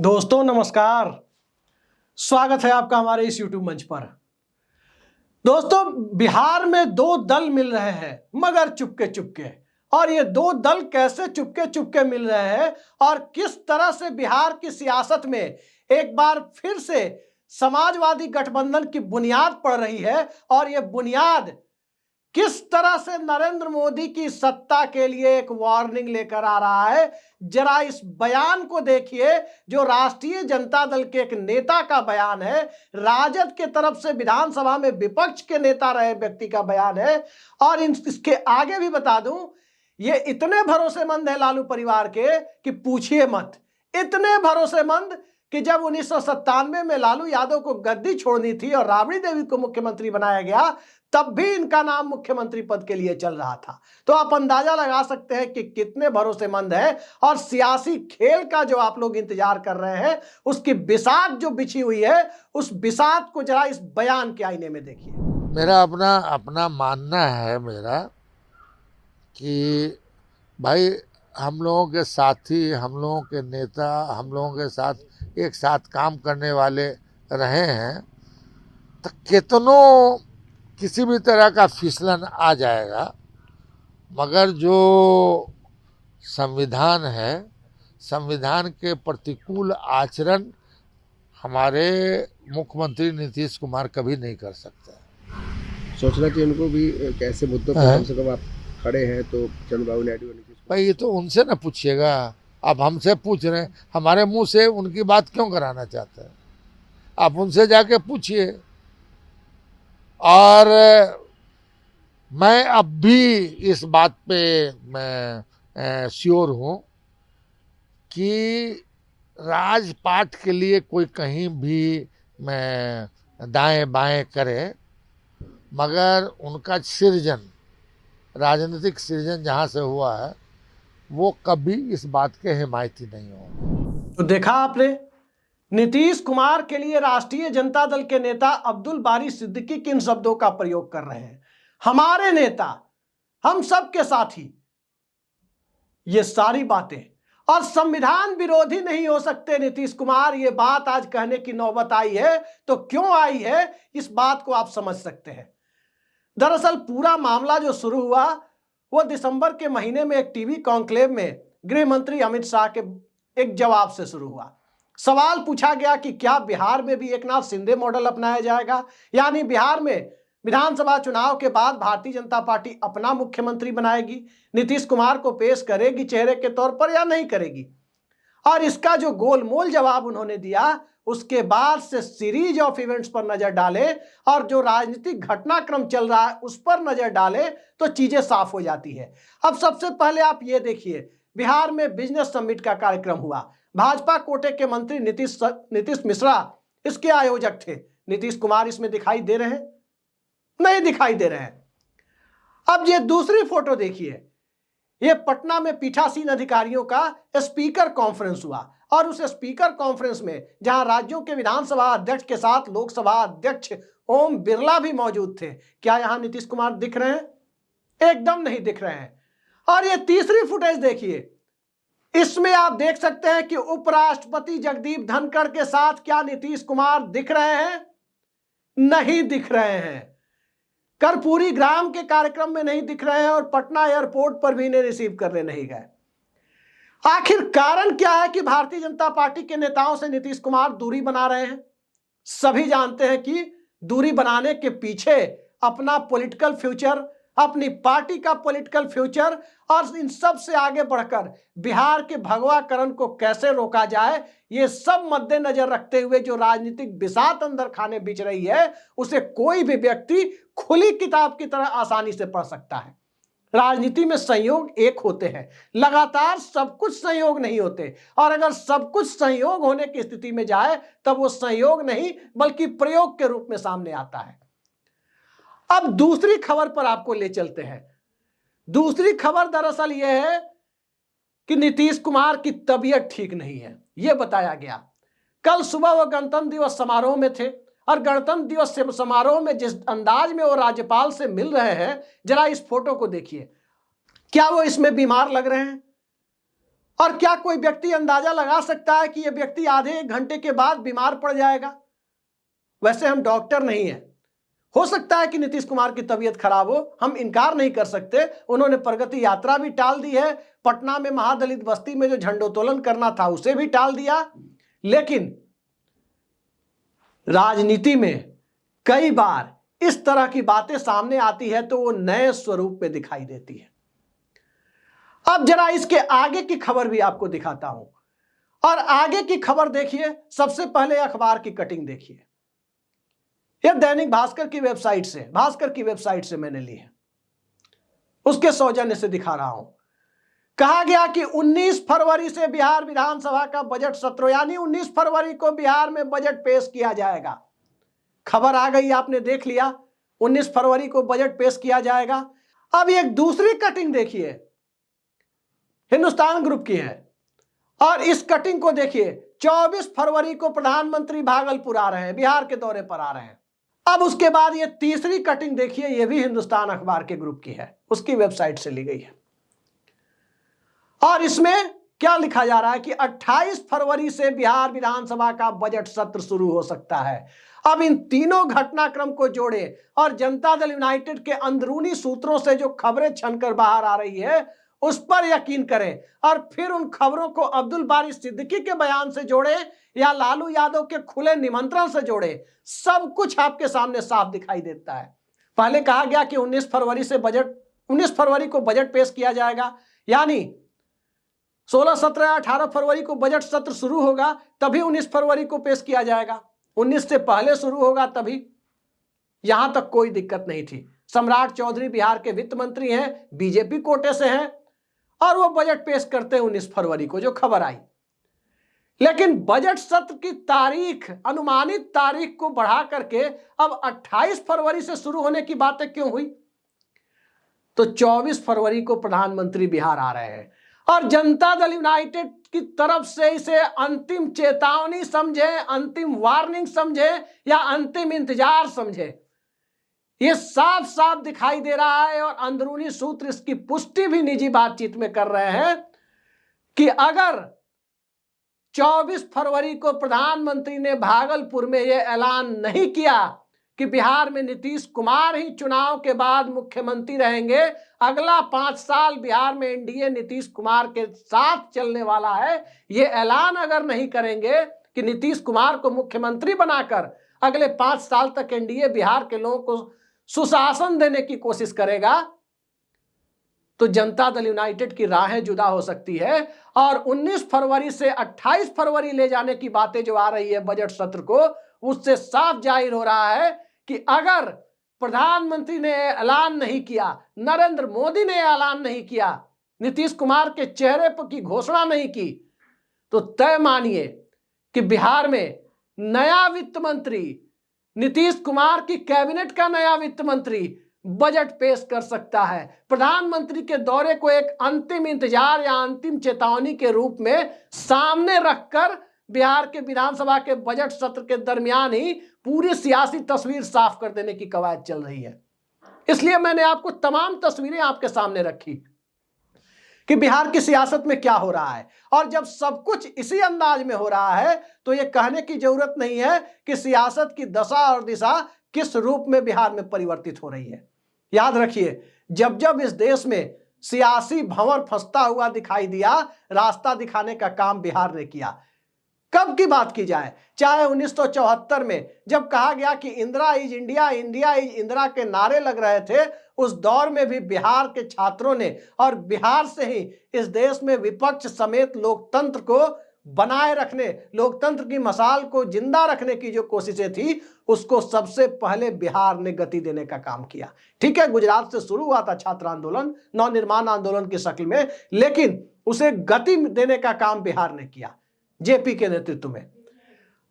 दोस्तों नमस्कार। स्वागत है आपका हमारे इस YouTube मंच पर। दोस्तों, बिहार में दो दल मिल रहे हैं मगर चुपके चुपके, और ये दो दल कैसे चुपके चुपके मिल रहे हैं और किस तरह से बिहार की सियासत में एक बार फिर से समाजवादी गठबंधन की बुनियाद पड़ रही है, और ये बुनियाद किस तरह से नरेंद्र मोदी की सत्ता के लिए एक वार्निंग लेकर आ रहा है। जरा इस बयान को देखिए, जो राष्ट्रीय जनता दल के एक नेता का बयान है, राजद के तरफ से विधानसभा में विपक्ष के नेता रहे व्यक्ति का बयान है। और इसके आगे भी बता दूं, ये इतने भरोसेमंद है लालू परिवार के कि पूछिए मत। इतने भरोसेमंद कि जब 1997 में लालू यादव को गद्दी छोड़नी थी और राबड़ी देवी को मुख्यमंत्री बनाया गया, तब भी इनका नाम मुख्यमंत्री पद के लिए चल रहा था। तो आप अंदाजा लगा सकते हैं कि कितने भरोसेमंद है। और सियासी खेल का जो आप लोग इंतजार कर रहे हैं, उसकी बिसात जो बिछी हुई है, उस बिसात को जरा इस बयान के आईने में देखिए। मेरा अपना मानना है कि भाई, हम लोगों के साथी, हम लोगों के नेता, हम लोगों के साथ एक साथ काम करने वाले रहे हैं, तो कितनों किसी भी तरह का फिसलन आ जाएगा, मगर जो संविधान है, संविधान के प्रतिकूल आचरण हमारे मुख्यमंत्री नीतीश कुमार कभी नहीं कर सकते। सोचना चाहिए उनको भी, कैसे मुद्दों पर कम से कम आप खड़े हैं। तो चंद्रबाबू नायडू और नीतीश भाई, ये तो उनसे ना पूछिएगा, आप हमसे पूछ रहे हैं। हमारे मुंह से उनकी बात क्यों कराना चाहते हैं? आप उनसे जाके पूछिए। और मैं अब भी इस बात पे मैं श्योर हूँ कि राजपाट के लिए कोई कहीं भी मैं दाएं बाएं करे, मगर उनका सृजन, राजनीतिक सृजन जहाँ से हुआ है, वो कभी इस बात के हिमायती नहीं होंगे। तो देखा आपने, नीतीश कुमार के लिए राष्ट्रीय जनता दल के नेता अब्दुल बारी सिद्दीकी किन शब्दों का प्रयोग कर रहे हैं। हमारे नेता, हम सब के साथी, ये सारी बातें। और संविधान विरोधी नहीं हो सकते नीतीश कुमार, ये बात आज कहने की नौबत आई है। तो क्यों आई है, इस बात को आप समझ सकते हैं। दरअसल पूरा मामला जो शुरू हुआ, वो दिसंबर के महीने में एक टीवी कॉन्क्लेव में गृह मंत्री अमित शाह के एक जवाब से शुरू हुआ। सवाल पूछा गया कि क्या बिहार में भी एकनाथ शिंदे मॉडल अपनाया जाएगा, यानी बिहार में विधानसभा चुनाव के बाद भारतीय जनता पार्टी अपना मुख्यमंत्री बनाएगी, नीतीश कुमार को पेश करेगी चेहरे के तौर पर या नहीं करेगी। और इसका जो गोलमोल जवाब उन्होंने दिया, उसके बाद से सीरीज ऑफ इवेंट्स पर नजर डालें और जो राजनीतिक घटनाक्रम चल रहा है उस पर नजर डालें तो चीजें साफ हो जाती है। अब सबसे पहले आप ये देखिए, बिहार में बिजनेस समिट का कार्यक्रम हुआ। भाजपा कोटे के मंत्री नीतीश मिश्रा इसके आयोजक थे। नीतीश कुमार इसमें दिखाई दे रहे हैं? नहीं दिखाई दे रहे हैं। अब ये दूसरी फोटो देखिए, ये पटना में पीठासीन अधिकारियों का स्पीकर कॉन्फ्रेंस हुआ, और उस स्पीकर कॉन्फ्रेंस में जहां राज्यों के विधानसभा अध्यक्ष के साथ लोकसभा अध्यक्ष ओम बिरला भी मौजूद थे। क्या यहां नीतीश कुमार दिख रहे हैं? एकदम नहीं दिख रहे हैं। और ये तीसरी फुटेज देखिए, इसमें आप देख सकते हैं कि उपराष्ट्रपति जगदीप धनखड़ के साथ क्या नीतीश कुमार दिख रहे हैं? नहीं दिख रहे हैं। कर्पूरी ग्राम के कार्यक्रम में नहीं दिख रहे हैं, और पटना एयरपोर्ट पर भी इन्हें रिसीव करने नहीं गए। आखिर कारण क्या है कि भारतीय जनता पार्टी के नेताओं से नीतीश कुमार दूरी बना रहे हैं? सभी जानते हैं कि दूरी बनाने के पीछे अपना पॉलिटिकल फ्यूचर, अपनी पार्टी का पॉलिटिकल फ्यूचर, और इन सब से आगे बढ़कर बिहार के भगवाकरण को कैसे रोका जाए, ये सब मद्देनजर रखते हुए जो राजनीतिक बिसात अंदर खाने बिछ रही है, उसे कोई भी व्यक्ति खुली किताब की तरह आसानी से पढ़ सकता है। राजनीति में संयोग एक होते हैं, लगातार सब कुछ संयोग नहीं होते। और अगर सब कुछ संयोग होने की स्थिति में जाए, तब वो संयोग नहीं बल्कि प्रयोग के रूप में सामने आता है। अब दूसरी खबर पर आपको ले चलते हैं। दूसरी खबर दरअसल यह है कि नीतीश कुमार की तबीयत ठीक नहीं है, यह बताया गया। कल सुबह वो गणतंत्र दिवस समारोह में थे, और गणतंत्र दिवस समारोह में जिस अंदाज में वो राज्यपाल से मिल रहे हैं, जरा इस फोटो को देखिए। क्या वो इसमें बीमार लग रहे हैं? और क्या कोई व्यक्ति अंदाजा लगा सकता है कि यह व्यक्ति आधे एक घंटे के बाद बीमार पड़ जाएगा? वैसे हम डॉक्टर नहीं है, हो सकता है कि नीतीश कुमार की तबीयत खराब हो, हम इनकार नहीं कर सकते। उन्होंने प्रगति यात्रा भी टाल दी है, पटना में महादलित बस्ती में जो झंडोत्तोलन करना था उसे भी टाल दिया। लेकिन राजनीति में कई बार इस तरह की बातें सामने आती है तो वो नए स्वरूप में दिखाई देती है। अब जरा इसके आगे की खबर भी आपको दिखाता हूं, और आगे की खबर देखिए। सबसे पहले अखबार की कटिंग देखिए, यह दैनिक भास्कर की वेबसाइट से मैंने ली है, उसके सौजन्य से दिखा रहा हूं। कहा गया कि 19 फरवरी से बिहार विधानसभा का बजट सत्र, यानी 19 फरवरी को बिहार में बजट पेश किया जाएगा। खबर आ गई, आपने देख लिया, 19 फरवरी को बजट पेश किया जाएगा। अब एक दूसरी कटिंग देखिए, हिंदुस्तान ग्रुप की है, और इस कटिंग को देखिए। 24 फरवरी को प्रधानमंत्री भागलपुर आ रहे हैं, बिहार के दौरे पर आ रहे हैं। अब उसके बाद ये तीसरी कटिंग देखिए, ये भी हिंदुस्तान अखबार के ग्रुप की है, उसकी वेबसाइट से ली गई है। और इसमें क्या लिखा जा रहा है कि 28 फरवरी से बिहार विधानसभा का बजट सत्र शुरू हो सकता है। अब इन तीनों घटनाक्रम को जोड़े और जनता दल यूनाइटेड के अंदरूनी सूत्रों से जो खबरें छनकर बाहर आ रही है उस पर यकीन करें, और फिर उन खबरों को अब्दुल बारी सिद्दीकी के बयान से जोड़े या लालू यादव के खुले निमंत्रण से जोड़े, सब कुछ आपके सामने साफ दिखाई देता है। पहले कहा गया कि 19 फरवरी को बजट पेश किया जाएगा, यानी 16, 17, 18 फरवरी को बजट सत्र शुरू होगा, तभी 19 फरवरी को पेश किया जाएगा। 19 से पहले शुरू होगा तभी, यहां तक कोई दिक्कत नहीं थी। सम्राट चौधरी बिहार के वित्त मंत्री हैं, बीजेपी कोटे से हैं, और वो बजट पेश करते हैं 19 फरवरी को, जो खबर आई। लेकिन बजट सत्र की तारीख, अनुमानित तारीख को बढ़ा करके अब 28 फरवरी से शुरू होने की बातें क्यों हुई? तो 24 फरवरी को प्रधानमंत्री बिहार आ रहे हैं, और जनता दल यूनाइटेड की तरफ से इसे अंतिम चेतावनी समझे, अंतिम वार्निंग समझे, या अंतिम इंतजार समझे, ये साफ साफ दिखाई दे रहा है। और अंदरूनी सूत्र इसकी पुष्टि भी निजी बातचीत में कर रहे हैं कि अगर 24 फरवरी को प्रधानमंत्री ने भागलपुर में यह ऐलान नहीं किया कि बिहार में नीतीश कुमार ही चुनाव के बाद मुख्यमंत्री रहेंगे, अगला 5 साल बिहार में एनडीए नीतीश कुमार के साथ चलने वाला है, ये ऐलान अगर नहीं करेंगे कि नीतीश कुमार को मुख्यमंत्री बनाकर अगले 5 साल तक एनडीए बिहार के लोगों को सुशासन देने की कोशिश करेगा, तो जनता दल यूनाइटेड की राहें जुदा हो सकती है। और 19 फरवरी से 28 फरवरी ले जाने की बातें जो आ रही है बजट सत्र को, उससे साफ जाहिर हो रहा है कि अगर प्रधानमंत्री ने ऐलान नहीं किया, नरेंद्र मोदी ने ऐलान नहीं किया, नीतीश कुमार के चेहरे पर की घोषणा नहीं की, तो तय मानिए कि बिहार में नया वित्त मंत्री, नीतीश कुमार की कैबिनेट का नया वित्त मंत्री बजट पेश कर सकता है। प्रधानमंत्री के दौरे को एक अंतिम इंतजार या अंतिम चेतावनी के रूप में सामने रखकर बिहार के विधानसभा के बजट सत्र के दरमियान ही पूरी सियासी तस्वीर साफ कर देने की कवायद चल रही है। इसलिए मैंने आपको तमाम तस्वीरें आपके सामने रखी कि बिहार की सियासत में क्या हो रहा है। और जब सब कुछ इसी अंदाज में हो रहा है तो यह कहने की जरूरत नहीं है कि सियासत की दशा और दिशा किस रूप में बिहार में परिवर्तित हो रही है। याद रखिए, जब जब इस देश में सियासी भंवर फंसता हुआ दिखाई दिया, रास्ता दिखाने का काम बिहार ने किया। कब की बात की जाए, चाहे 1974 में जब कहा गया कि Indira is India, India is Indira के नारे लग रहे थे, उस दौर में भी बिहार के छात्रों ने और बिहार से ही इस देश में विपक्ष समेत लोकतंत्र को बनाए रखने, लोकतंत्र की मसाल को जिंदा रखने की जो कोशिशें थी, उसको सबसे पहले बिहार ने गति देने का काम किया। ठीक है, गुजरात से शुरू हुआ था छात्र आंदोलन, नवनिर्माण आंदोलन की शक्ल में, लेकिन उसे गति देने का काम बिहार ने किया जेपी के नेतृत्व में।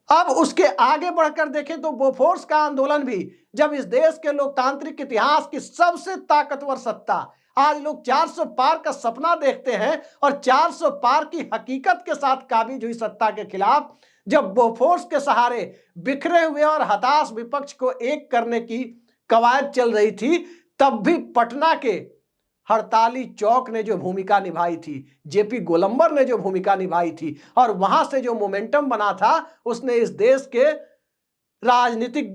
अब उसके आगे बढ़कर देखें तो बोफोर्स का आंदोलन भी, जब इस देश के लोकतांत्रिक इतिहास की सबसे ताकतवर सत्ता, आज लोग 400 पार का सपना देखते हैं और 400 पार की हकीकत के साथ काबिज हुई सत्ता के खिलाफ जब बोफोर्स के सहारे बिखरे हुए और हताश विपक्ष को एक करने की कवायद चल रही थी, तब भी पटना के हड़ताली चौक ने जो भूमिका निभाई थी, जेपी गोलंबर ने जो भूमिका निभाई थी, और वहां से जो मोमेंटम बना था, उसने इस देश के राजनीतिक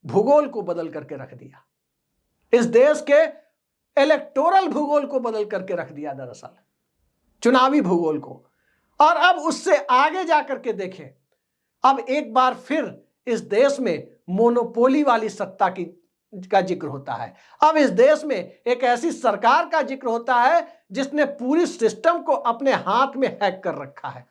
भूगोल को बदल करके रख दिया, इस देश के इलेक्टोरल भूगोल को बदल करके रख दिया, दरअसल चुनावी भूगोल को। और अब उससे आगे जाकर के देखें, अब एक बार फिर इस देश में मोनोपोली वाली सत्ता का जिक्र होता है। अब इस देश में एक ऐसी सरकार का जिक्र होता है जिसने पूरी सिस्टम को अपने हाथ में हैक कर रखा है।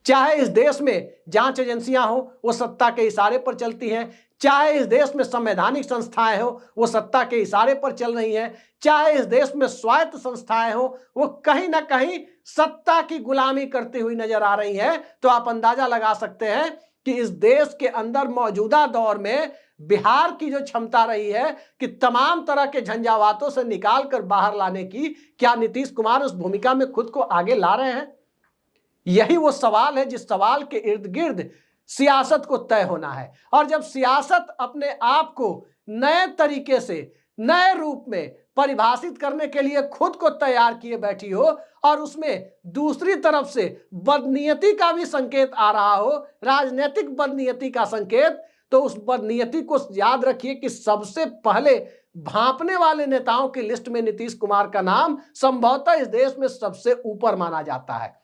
चाहे इस देश में जांच एजेंसियां हो, वो सत्ता के इशारे पर चलती हैं, चाहे इस देश में संवैधानिक संस्थाएं हो, वो सत्ता के इशारे पर चल रही हैं, चाहे इस देश में स्वायत्त संस्थाएं हो, वो कहीं ना कहीं सत्ता की गुलामी करती हुई नजर आ रही हैं। तो आप अंदाजा लगा सकते हैं कि इस देश के अंदर मौजूदा दौर में बिहार की जो क्षमता रही है कि तमाम तरह के झंझावातों से निकाल कर बाहर लाने की, क्या नीतीश कुमार उस भूमिका में खुद को आगे ला रहे हैं? यही वो सवाल है जिस सवाल के इर्द गिर्द सियासत को तय होना है। और जब सियासत अपने आप को नए तरीके से, नए रूप में परिभाषित करने के लिए खुद को तैयार किए बैठी हो, और उसमें दूसरी तरफ से बदनीयती का भी संकेत आ रहा हो, राजनीतिक बदनीयती का संकेत, तो उस बदनीयती को याद रखिए कि सबसे पहले भांपने वाले नेताओं की लिस्ट में नीतीश कुमार का नाम संभवतः इस देश में सबसे ऊपर माना जाता है।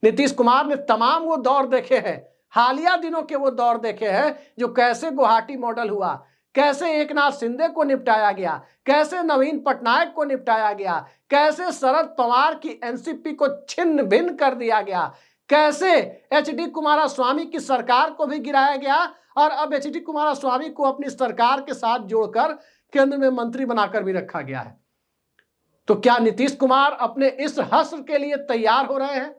नीतीश कुमार ने तमाम वो दौर देखे हैं, हालिया दिनों के वो दौर देखे हैं, जो कैसे गुवाहाटी मॉडल हुआ, कैसे एकनाथ शिंदे को निपटाया गया, कैसे नवीन पटनायक को निपटाया गया, कैसे शरद पवार की एनसीपी को छिन्न भिन्न कर दिया गया, कैसे एचडी कुमारस्वामी की सरकार को भी गिराया गया, और अब एचडी कुमारस्वामी को अपनी सरकार के साथ जोड़कर केंद्र में मंत्री बनाकर भी रखा गया है। तो क्या नीतीश कुमार अपने इस हश्र के लिए तैयार हो रहे हैं?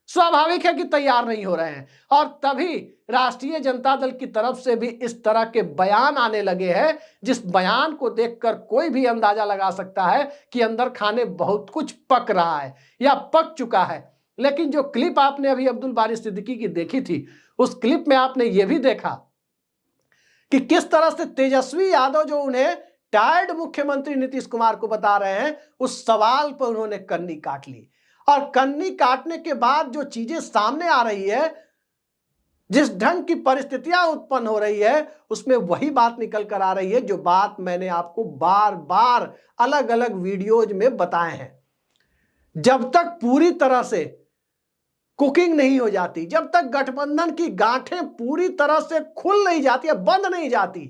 स्वाभाविक है कि तैयार नहीं हो रहे हैं, और तभी राष्ट्रीय जनता दल की तरफ से भी इस तरह के बयान आने लगे हैं, जिस बयान को देखकर कोई भी अंदाजा लगा सकता है कि अंदर खाने बहुत कुछ पक रहा है या पक चुका है। लेकिन जो क्लिप आपने अभी अब्दुल बारी सिद्दीकी की देखी थी, उस क्लिप में आपने यह भी देखा कि किस तरह से तेजस्वी यादव, जो उन्हें टायर्ड मुख्यमंत्री नीतीश कुमार को बता रहे हैं, उस सवाल पर उन्होंने कन्नी काट ली। और कन्नी काटने के बाद जो चीजें सामने आ रही है, जिस ढंग की परिस्थितियां उत्पन्न हो रही है, उसमें वही बात निकल कर आ रही है जो बात मैंने आपको बार बार अलग अलग वीडियोज में बताए हैं। जब तक पूरी तरह से कुकिंग नहीं हो जाती, जब तक गठबंधन की गांठें पूरी तरह से खुल नहीं जाती है, बंद नहीं जाती,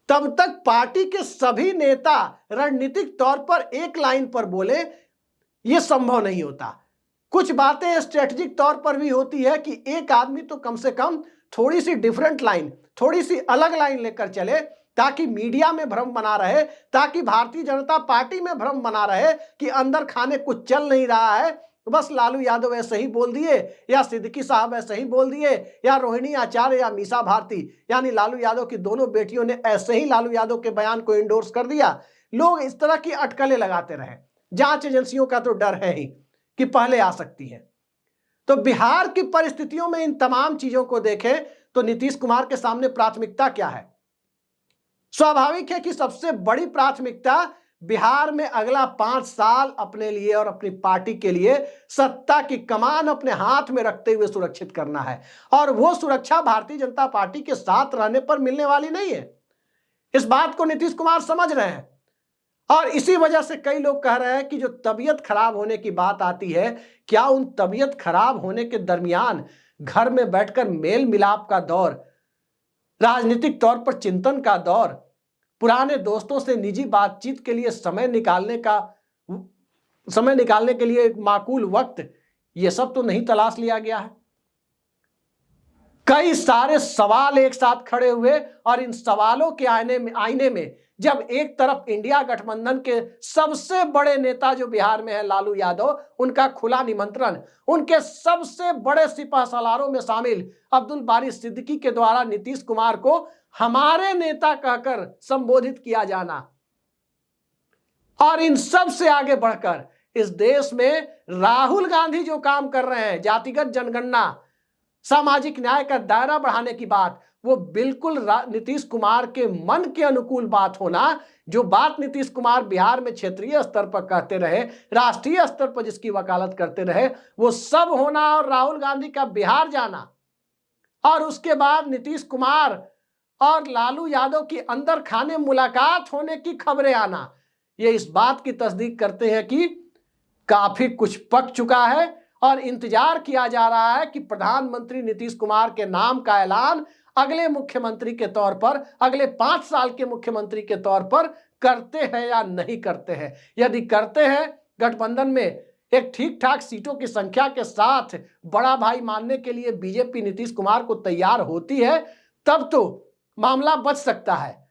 तब तक पार्टी के सभी नेता रणनीतिक तौर पर एक लाइन पर बोले, यह संभव नहीं होता। कुछ बातें स्ट्रेटेजिक तौर पर भी होती है कि एक आदमी तो कम से कम थोड़ी सी डिफरेंट लाइन, थोड़ी सी अलग लाइन लेकर चले, ताकि मीडिया में भ्रम बना रहे, ताकि भारतीय जनता पार्टी में भ्रम बना रहे कि अंदर खाने कुछ चल नहीं रहा है, तो बस लालू यादव ऐसे ही बोल दिए, या सिद्दीकी साहब ऐसे ही बोल दिए, या रोहिणी आचार्य या मीसा भारती यानी लालू यादव की दोनों बेटियों ने ऐसे ही लालू यादव के बयान को इंडोर्स कर दिया। लोग इस तरह की अटकलें लगाते रहे। जांच एजेंसियों का तो डर है ही कि पहले आ सकती है। तो बिहार की परिस्थितियों में इन तमाम चीजों को देखें तो नीतीश कुमार के सामने प्राथमिकता क्या है? स्वाभाविक है कि सबसे बड़ी प्राथमिकता बिहार में अगला 5 साल अपने लिए और अपनी पार्टी के लिए सत्ता की कमान अपने हाथ में रखते हुए सुरक्षित करना है, और वो सुरक्षा भारतीय जनता पार्टी के साथ रहने पर मिलने वाली नहीं है। इस बात को नीतीश कुमार समझ रहे हैं, और इसी वजह से कई लोग कह रहे हैं कि जो तबीयत खराब होने की बात आती है, क्या उन तबीयत खराब होने के दरमियान घर में बैठकर मेल मिलाप का दौर, राजनीतिक तौर पर चिंतन का दौर, पुराने दोस्तों से निजी बातचीत के लिए समय निकालने के लिए एक माकूल वक्त, यह सब तो नहीं तलाश लिया गया है। कई सारे सवाल एक साथ खड़े हुए, और इन सवालों के आईने में जब एक तरफ इंडिया गठबंधन के सबसे बड़े नेता जो बिहार में है लालू यादव, उनका खुला निमंत्रण, उनके सबसे बड़े सिपह सालारों में शामिल अब्दुल बारी सिद्दीकी के द्वारा नीतीश कुमार को हमारे नेता कहकर संबोधित किया जाना, और इन सब से आगे बढ़कर इस देश में राहुल गांधी जो काम कर रहे हैं, जातिगत जनगणना, सामाजिक न्याय का दायरा बढ़ाने की बात, वो बिल्कुल नीतीश कुमार के मन के अनुकूल बात होना, जो बात नीतीश कुमार बिहार में क्षेत्रीय स्तर पर कहते रहे, राष्ट्रीय स्तर पर जिसकी वकालत करते रहे, वो सब होना और राहुल गांधी का बिहार जाना और उसके बाद नीतीश कुमार और लालू यादव की अंदर खाने मुलाकात होने की खबरें आना, ये इस बात की तस्दीक करते हैं कि काफी कुछ पक चुका है और इंतजार किया जा रहा है कि प्रधानमंत्री नीतीश कुमार के नाम का ऐलान अगले मुख्यमंत्री के तौर पर, अगले 5 साल के मुख्यमंत्री के तौर पर करते हैं या नहीं करते हैं। यदि करते हैं, गठबंधन में एक ठीक ठाक सीटों की संख्या के साथ बड़ा भाई मानने के लिए बीजेपी नीतीश कुमार को तैयार होती है, तब तो मामला बच सकता है।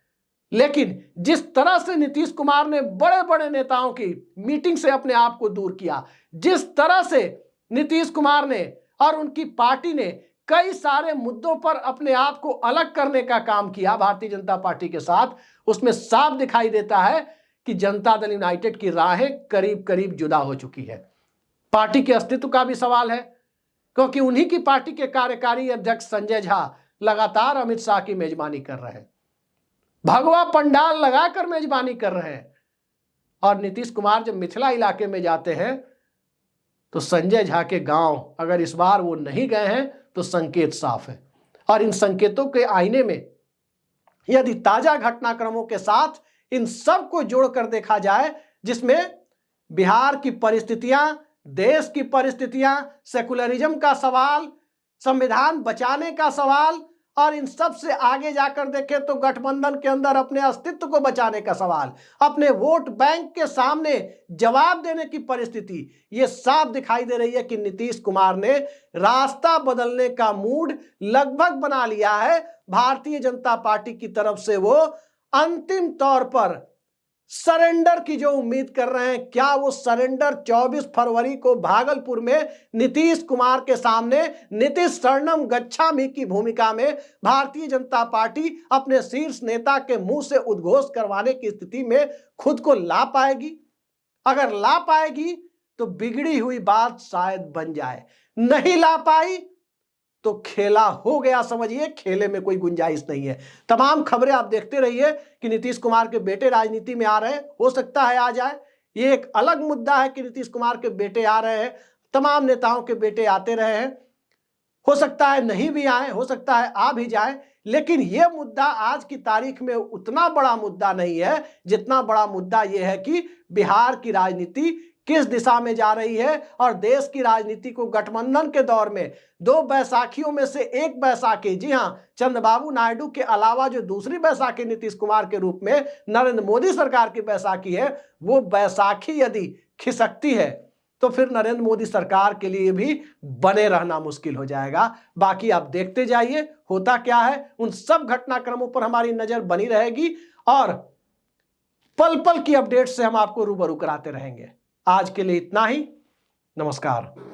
लेकिन जिस तरह से नीतीश कुमार ने बड़े बड़े नेताओं की मीटिंग से अपने आप को दूर किया, जिस तरह से नीतीश कुमार ने और उनकी पार्टी ने कई सारे मुद्दों पर अपने आप को अलग करने का काम किया भारतीय जनता पार्टी के साथ, उसमें साफ दिखाई देता है कि जनता दल यूनाइटेड की राहें करीब करीब जुदा हो चुकी है। पार्टी के अस्तित्व का भी सवाल है, क्योंकि उन्हीं की पार्टी के कार्यकारी अध्यक्ष संजय झा लगातार अमित शाह की मेजबानी कर रहे हैं, भगवा पंडाल लगाकर मेजबानी कर रहे हैं। और नीतीश कुमार जब मिथिला इलाके में जाते हैं तो संजय झा के गांव अगर इस बार वो नहीं गए हैं तो संकेत साफ है। और इन संकेतों के आईने में यदि ताजा घटनाक्रमों के साथ इन सब को जोड़कर देखा जाए, जिसमें बिहार की परिस्थितियां, देश की परिस्थितियां, सेकुलरिज्म का सवाल, संविधान बचाने का सवाल और इन सब से आगे जाकर देखें तो गठबंधन के अंदर अपने अस्तित्व को बचाने का सवाल, अपने वोट बैंक के सामने जवाब देने की परिस्थिति, ये साफ दिखाई दे रही है कि नीतीश कुमार ने रास्ता बदलने का मूड लगभग बना लिया है। भारतीय जनता पार्टी की तरफ से वो अंतिम तौर पर सरेंडर की जो उम्मीद कर रहे हैं, क्या वो सरेंडर 24 फरवरी को भागलपुर में नीतीश कुमार के सामने नीतीश शरणम गच्छामि की भूमिका में भारतीय जनता पार्टी अपने शीर्ष नेता के मुंह से उद्घोष करवाने की स्थिति में खुद को ला पाएगी? अगर ला पाएगी तो बिगड़ी हुई बात शायद बन जाए, नहीं ला पाई तो खेला हो गया समझिए, खेले में कोई गुंजाइश नहीं है। तमाम खबरें आप देखते रहिए कि नीतीश कुमार के बेटे राजनीति में आ रहे हैं, हो सकता है आ जाए, ये एक अलग मुद्दा है कि नीतीश कुमार के बेटे आ रहे हैं, तमाम नेताओं के बेटे आते रहे हैं, हो सकता है नहीं भी आए, हो सकता है आ भी जाए, लेकिन यह मुद्दा आज की तारीख में उतना बड़ा मुद्दा नहीं है जितना बड़ा मुद्दा यह है कि बिहार की राजनीति किस दिशा में जा रही है और देश की राजनीति को गठबंधन के दौर में 2 बैसाखियों में से एक बैसाखी, जी हां, चंद्रबाबू नायडू के अलावा जो दूसरी बैसाखी नीतीश कुमार के रूप में नरेंद्र मोदी सरकार की बैसाखी है, वो बैसाखी यदि खिसकती है तो फिर नरेंद्र मोदी सरकार के लिए भी बने रहना मुश्किल हो जाएगा। बाकी आप देखते जाइए होता क्या है, उन सब घटनाक्रमों पर हमारी नजर बनी रहेगी और पल पल की अपडेट से हम आपको रूबरू कराते रहेंगे। आज के लिए इतना ही, नमस्कार।